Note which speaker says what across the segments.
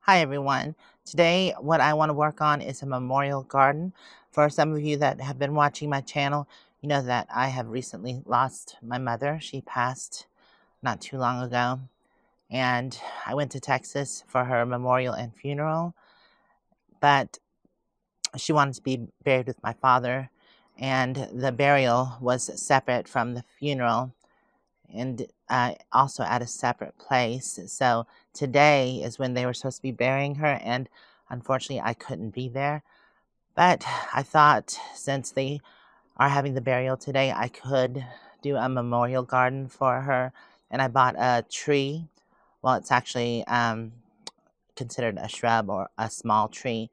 Speaker 1: Hi everyone. Today what I want to work on is a memorial garden. For some of you that have been watching my channel, you know that I have recently lost my mother. She passed not too long ago, and I went to Texas for her memorial and funeral, but she wanted to be buried with my father, and the burial was separate from the funeral and also at a separate place. So today is when they were supposed to be burying her, and unfortunately I couldn't be there. But I thought since they are having the burial today, I could do a memorial garden for her. And I bought a tree. Well, it's actually considered a shrub or a small tree.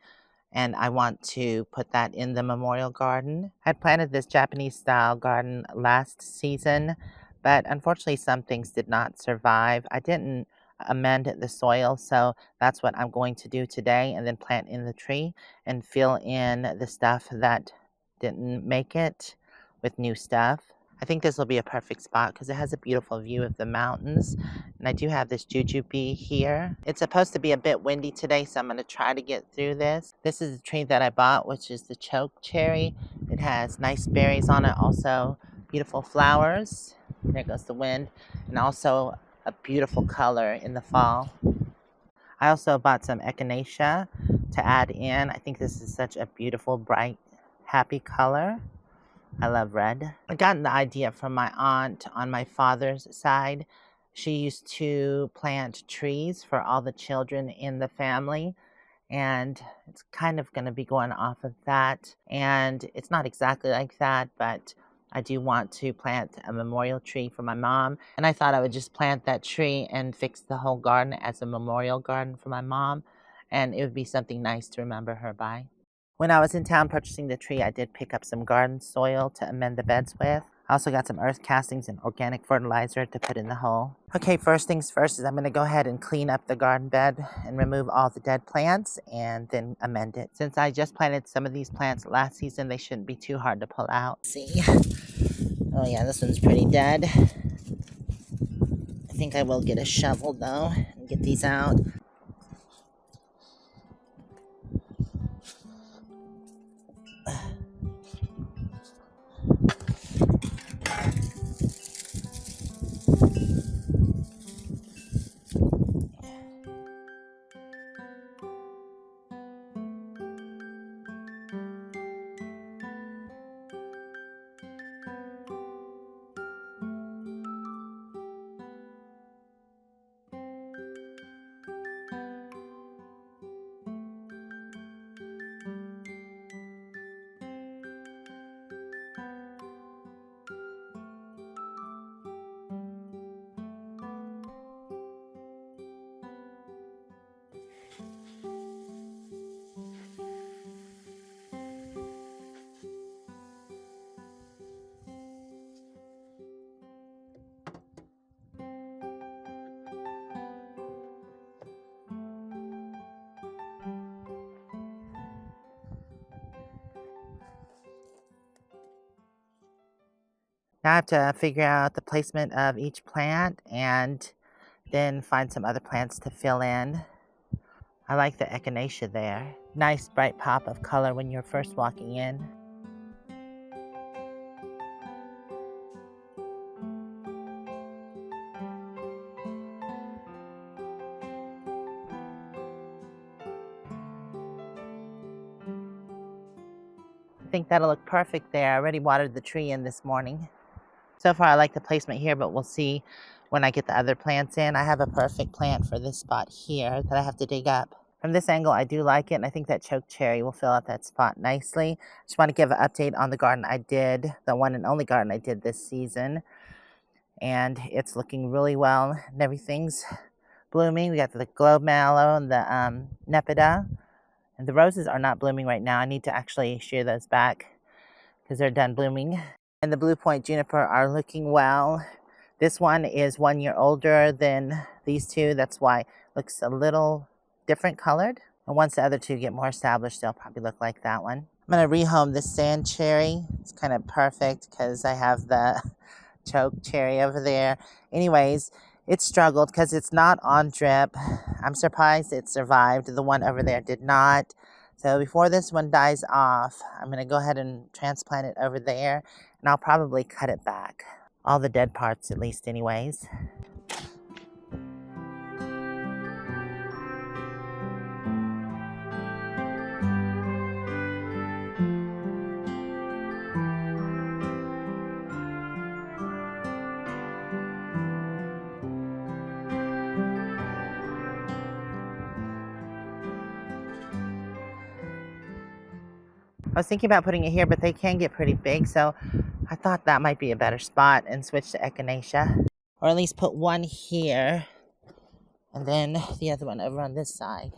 Speaker 1: And I want to put that in the memorial garden. I planted this Japanese style garden last season, but unfortunately some things did not survive. I didn't amend the soil, so that's what I'm going to do today, and then plant in the tree and fill in the stuff that didn't make it with new stuff. I think this will be a perfect spot because it has a beautiful view of the mountains. And I do have this jujube here. It's supposed to be a bit windy today, so I'm going to try to get through this. This is the tree that I bought, which is the choke cherry. It has nice berries on it, also beautiful flowers. There goes the wind. And also a beautiful color in the fall. I also bought some echinacea to add in. I think this is such a beautiful, bright, happy color. I love red. I got the idea from my aunt on my father's side. She used to plant trees for all the children in the family, and it's kind of going to be going off of that. And it's not exactly like that, but I do want to plant a memorial tree for my mom. And I thought I would just plant that tree and fix the whole garden as a memorial garden for my mom, and it would be something nice to remember her by. When I was in town purchasing the tree, I did pick up some garden soil to amend the beds with. I also got some earth castings and organic fertilizer to put in the hole. Okay, first things first is I'm going to go ahead and clean up the garden bed and remove all the dead plants and then amend it. Since I just planted some of these plants last season, they shouldn't be too hard to pull out. Let's see. Oh yeah, this one's pretty dead. I think I will get a shovel though and get these out. Now I have to figure out the placement of each plant and then find some other plants to fill in. I like the echinacea there. Nice bright pop of color when you're first walking in. I think that'll look perfect there. I already watered the tree in this morning. So far I like the placement here, but we'll see when I get the other plants in. I have a perfect plant for this spot here that I have to dig up. From this angle, I do like it, and I think that choke cherry will fill out that spot nicely. Just want to give an update on the garden I did, the one and only garden I did this season. And it's looking really well, and everything's blooming. We got the globe mallow and the nepeta. And the roses are not blooming right now. I need to actually shear those back because they're done blooming. And the blue point juniper are looking well. This one is 1 year older than these two. That's why it looks a little different colored. And once the other two get more established, they'll probably look like that one. I'm going to rehome this sand cherry. It's kind of perfect because I have the choke cherry over there. Anyways, It struggled because it's not on drip. I'm surprised it survived. The one over there did not. So before this one dies off, I'm going to go ahead and transplant it over there, and I'll probably cut it back. All the dead parts, at least, anyways. I was thinking about putting it here, but they can get pretty big, so I thought that might be a better spot and switch to echinacea. Or at least put one here, and then the other one over on this side.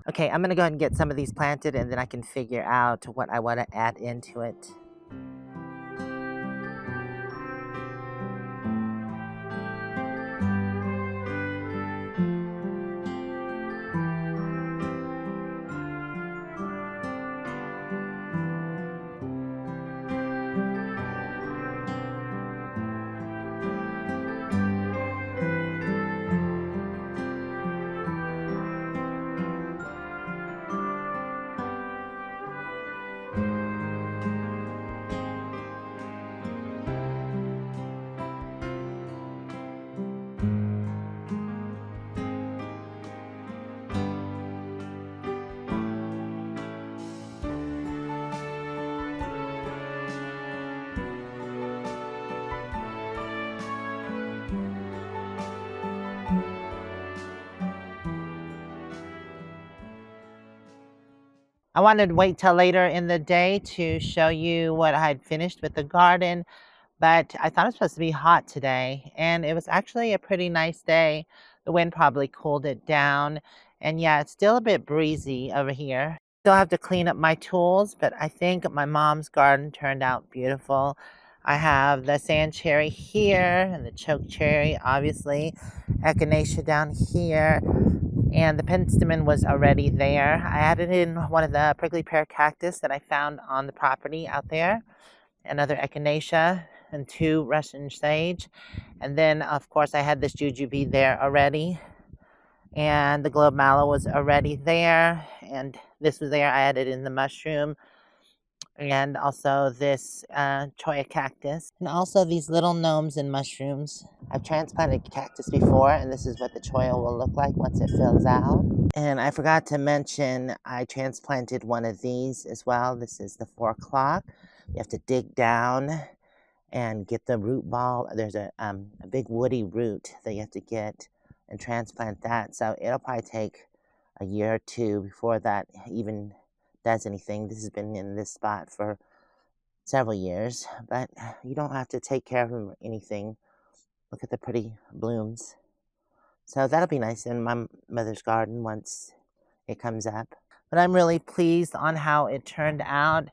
Speaker 1: Okay, I'm going to go ahead and get some of these planted, and then I can figure out what I want to add into it. I wanted to wait till later in the day to show you what I had finished with the garden, but I thought it was supposed to be hot today, and it was actually a pretty nice day. The wind probably cooled it down, and yeah, it's still a bit breezy over here. Still have to clean up my tools, but I think my mom's garden turned out beautiful. I have the sand cherry here, and the choke cherry, obviously, echinacea down here. And the penstemon was already there. I added in one of the prickly pear cactus that I found on the property out there, another echinacea, and 2 Russian sage. And then, of course, I had this jujube there already. And the globe mallow was already there. And this was there. I added in the mushroom. And also this choya cactus. And also these little gnomes and mushrooms. I've transplanted cactus before, and this is what the choya will look like once it fills out. And I forgot to mention, I transplanted one of these as well. This is the 4 o'clock. You have to dig down and get the root ball. There's a big woody root that you have to get and transplant that. So it'll probably take a year or 2 before that even does anything. This has been in this spot for several years, but you don't have to take care of them or anything. Look at the pretty blooms. So that'll be nice in my mother's garden once it comes up. But I'm really pleased on how it turned out.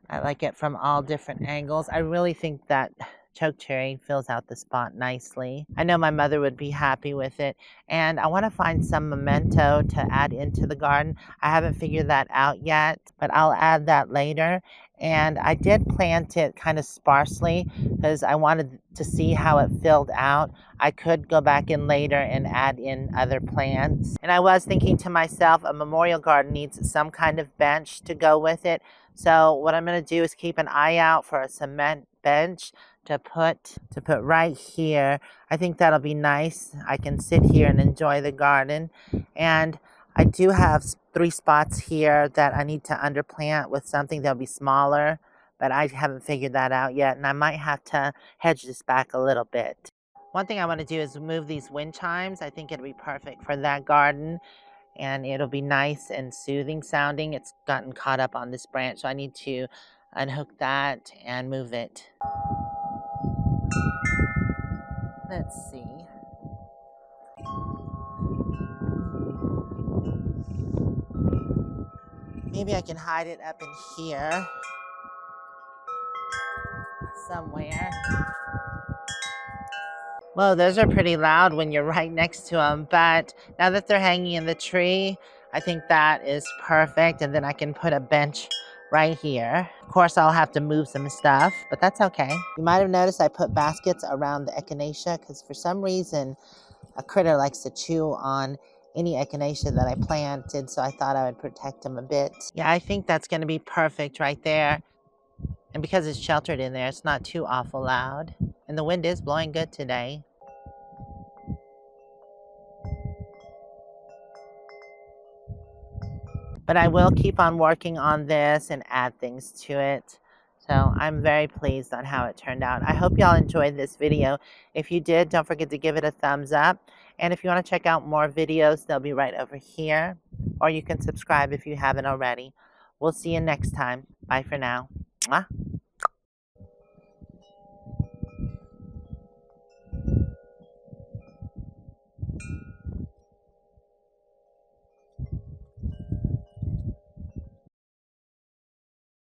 Speaker 1: I like it from all different angles. I really think that chokecherry fills out the spot nicely. I know my mother would be happy with it. And I want to find some memento to add into the garden. I haven't figured that out yet, but I'll add that later. And I did plant it kind of sparsely because I wanted to see how it filled out. I could go back in later and add in other plants. And I was thinking to myself, a memorial garden needs some kind of bench to go with it. So what I'm going to do is keep an eye out for a cement bench to put right here. I think that'll be nice. I can sit here and enjoy the garden. And I do have 3 spots here that I need to underplant with something that'll be smaller, but I haven't figured that out yet, and I might have to hedge this back a little bit. One thing I want to do is move these wind chimes. I think it'll be perfect for that garden, and it'll be nice and soothing sounding. It's gotten caught up on this branch, so I need to unhook that and move it. Let's see. Maybe I can hide it up in here somewhere. Well, those are pretty loud when you're right next to them, but now that they're hanging in the tree, I think that is perfect. And then I can put a bench right here. Of course, I'll have to move some stuff, but that's okay. You might have noticed I put baskets around the echinacea because for some reason, a critter likes to chew on any echinacea that I planted, so I thought I would protect them a bit. Yeah, I think that's going to be perfect right there. And because it's sheltered in there, it's not too awful loud. And the wind is blowing good today. But I will keep on working on this and add things to it. So I'm very pleased on how it turned out. I hope y'all enjoyed this video. If you did, don't forget to give it a thumbs up. And if you want to check out more videos, they'll be right over here. Or you can subscribe if you haven't already. We'll see you next time. Bye for now. Mwah.